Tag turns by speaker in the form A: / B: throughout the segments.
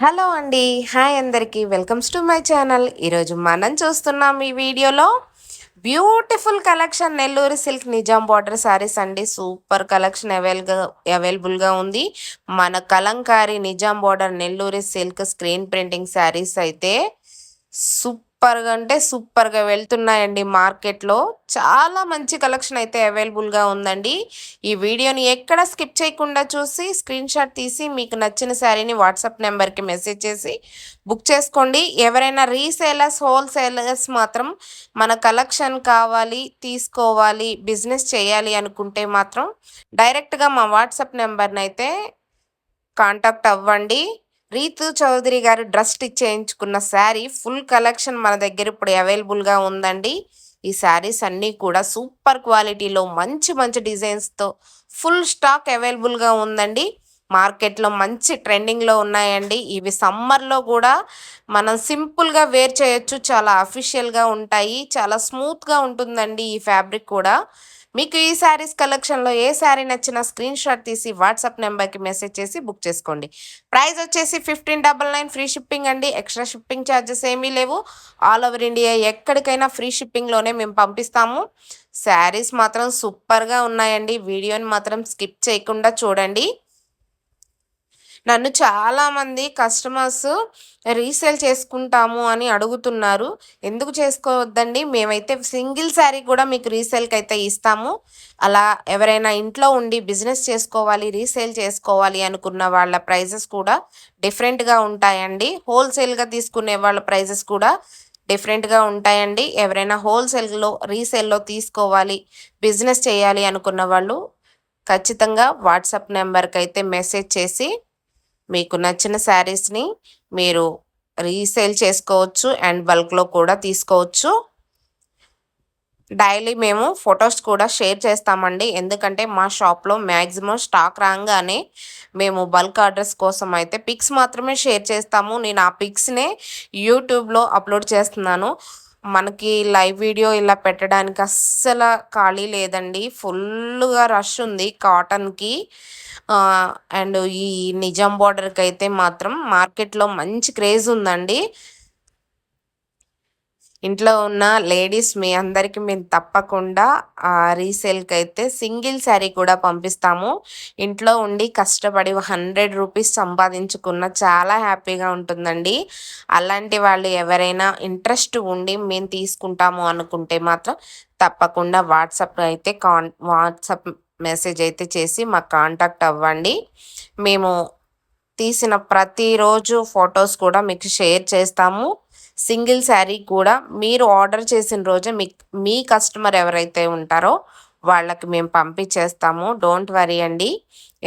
A: Hello అండి. Hi అందరికీ. Welcomes to my channel. ఈరోజు మనం చూస్తున్నాం ఈ వీడియోలో beautiful collection Nellore silk Nizam border saris అండి. సూపర్ కలెక్షన్ అవైలబుల్గా ఉంది. మన Kalamkari Nizam border Nellore silk screen printing saris అయితే సూపర్గా అంటే సూపర్గా వెళ్తున్నాయండి మార్కెట్లో. చాలా మంచి కలెక్షన్ అయితే అవైలబుల్గా ఉందండి. ఈ వీడియోని ఎక్కడ స్కిప్ చేయకుండా చూసి స్క్రీన్ షాట్ తీసి మీకు నచ్చిన శారీని వాట్సాప్ నెంబర్కి మెసేజ్ చేసి బుక్ చేసుకోండి. ఎవరైనా రీసేలర్స్ హోల్సేలర్స్ మాత్రం మన కలెక్షన్ కావాలి, తీసుకోవాలి, బిజినెస్ చేయాలి అనుకుంటే మాత్రం డైరెక్ట్గా మా వాట్సాప్ నెంబర్ని అయితే కాంటాక్ట్ అవ్వండి. రీతు చౌదరి గారు డ్రెస్ స్టిచ్ చేయించుకున్న శారీ ఫుల్ కలెక్షన్ మన దగ్గర ఇప్పుడు అవైలబుల్గా ఉందండి. ఈ శారీస్ అన్నీ కూడా సూపర్ క్వాలిటీలో మంచి మంచి డిజైన్స్తో ఫుల్ స్టాక్ అవైలబుల్గా ఉందండి. మార్కెట్లో మంచి ట్రెండింగ్లో ఉన్నాయండి. ఇవి సమ్మర్లో కూడా మనం సింపుల్గా వేర్ చేయొచ్చు. చాలా అఫీషియల్గా ఉంటాయి. చాలా స్మూత్గా ఉంటుందండి ఈ ఫ్యాబ్రిక్ కూడా. మీకు ఈ శారీస్ కలెక్షన్లో ఏ శారీ నచ్చినా స్క్రీన్ షాట్ తీసి వాట్సాప్ నెంబర్కి మెసేజ్ చేసి బుక్ చేసుకోండి. ప్రైస్ వచ్చేసి 1599 ఫ్రీ షిప్పింగ్ అండి. ఎక్స్ట్రా షిప్పింగ్ ఛార్జెస్ ఏమీ లేవు. ఆల్ ఓవర్ ఇండియా ఎక్కడికైనా ఫ్రీ షిప్పింగ్లోనే మేము పంపిస్తాము. శారీస్ మాత్రం సూపర్గా ఉన్నాయండి. వీడియోని మాత్రం స్కిప్ చేయకుండా చూడండి. నన్ను చాలామంది కస్టమర్స్ రీసేల్ చేసుకుంటాము అని అడుగుతున్నారు. ఎందుకు చేసుకోవద్దండి, మేమైతే సింగిల్ శారీ కూడా మీకు రీసేల్కి అయితే ఇస్తాము. అలా ఎవరైనా ఇంట్లో ఉండి బిజినెస్ చేసుకోవాలి, రీసేల్ చేసుకోవాలి అనుకున్న వాళ్ళ ప్రైజెస్ కూడా డిఫరెంట్గా ఉంటాయండి. హోల్సేల్గా తీసుకునే వాళ్ళ ప్రైజెస్ కూడా డిఫరెంట్గా ఉంటాయండి. ఎవరైనా హోల్సేల్లో రీసేల్లో తీసుకోవాలి, బిజినెస్ చేయాలి అనుకున్న వాళ్ళు ఖచ్చితంగా వాట్సాప్ నెంబర్కి అయితే మెసేజ్ చేసి మీకు నచ్చిన శారీస్ని మీరు రీసేల్ చేసుకోవచ్చు అండ్ బల్క్లో కూడా తీసుకోవచ్చు. డైలీ మేము ఫొటోస్ కూడా షేర్ చేస్తామండి. ఎందుకంటే మా షాప్లో మ్యాక్సిమం స్టాక్ రాగానే మేము బల్క్ ఆర్డర్స్ కోసం అయితే పిక్స్ మాత్రమే షేర్ చేస్తాము. నేను ఆ పిక్స్నే యూట్యూబ్లో అప్లోడ్ చేస్తున్నాను. మనకి లైవ్ వీడియో ఇలా పెట్టడానికి అస్సలు ఖాళీ లేదండి. ఫుల్గా రష్ ఉంది కాటన్కి. అండ్ ఈ నిజాం బార్డర్కి అయితే మాత్రం మార్కెట్లో మంచి క్రేజ్ ఉందండి. ఇంట్లో ఉన్న లేడీస్ మీ అందరికీ మేము తప్పకుండా రీసేల్కి అయితే సింగిల్ శారీ కూడా పంపిస్తాము. ఇంట్లో ఉండి కష్టపడి 100 రూపీస్ సంపాదించుకున్న చాలా హ్యాపీగా ఉంటుందండి. అలాంటి వాళ్ళు ఎవరైనా ఇంట్రెస్ట్ ఉండి మేము తీసుకుంటాము అనుకుంటే మాత్రం తప్పకుండా వాట్సాప్ మెసేజ్ అయితే చేసి మాకు కాంటాక్ట్ అవ్వండి. మేము తీసిన ప్రతిరోజు ఫొటోస్ కూడా మీకు షేర్ చేస్తాము. సింగిల్ శారీ కూడా మీరు ఆర్డర్ చేసిన రోజే మీ కస్టమర్ ఎవరైతే ఉంటారో వాళ్ళకి మేము పంపించేస్తాము. డోంట్ వరీ అండి.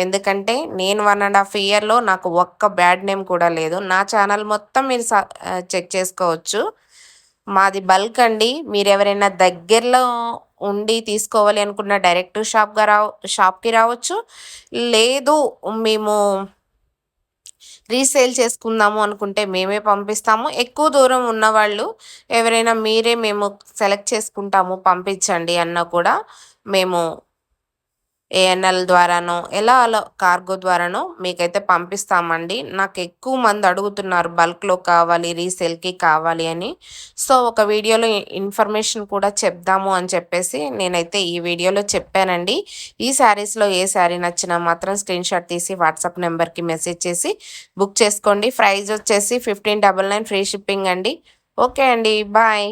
A: ఎందుకంటే నేను 1.5 ఇయర్లో నాకు ఒక్క బ్యాడ్ నేమ్ కూడా లేదు. నా ఛానల్ మొత్తం మీరు చెక్ చేసుకోవచ్చు. మాది బల్క్ అండి. మీరు ఎవరైనా దగ్గరలో ఉండి తీసుకోవాలి అనుకున్న డైరెక్ట్ షాప్కి రావచ్చు. లేదు మేము రీసేల్ చేసుకుందాము అనుకుంటే మేమే పంపిస్తాము. ఎక్కువ దూరం ఉన్నవాళ్ళు ఎవరైనా మేము సెలెక్ట్ చేసుకుంటాము పంపించండి అన్నా కూడా మేము ఏఎన్ఎల్ ద్వారానో అలా కార్గో ద్వారానో మీకైతే పంపిస్తామండి. నాకు ఎక్కువ మంది అడుగుతున్నారు బల్క్లో కావాలి, రీసేల్కి కావాలి అని. సో ఒక వీడియోలో ఇన్ఫర్మేషన్ కూడా చెప్దాము అని చెప్పేసి నేనైతే ఈ వీడియోలో చెప్పానండి. ఈ శారీస్లో ఏ శారీ నచ్చినా మాత్రం స్క్రీన్ షాట్ తీసి వాట్సాప్ నెంబర్కి మెసేజ్ చేసి బుక్ చేసుకోండి. ప్రైస్ వచ్చేసి 1599 ఫ్రీ షిప్పింగ్ అండి. ఓకే అండి, బాయ్.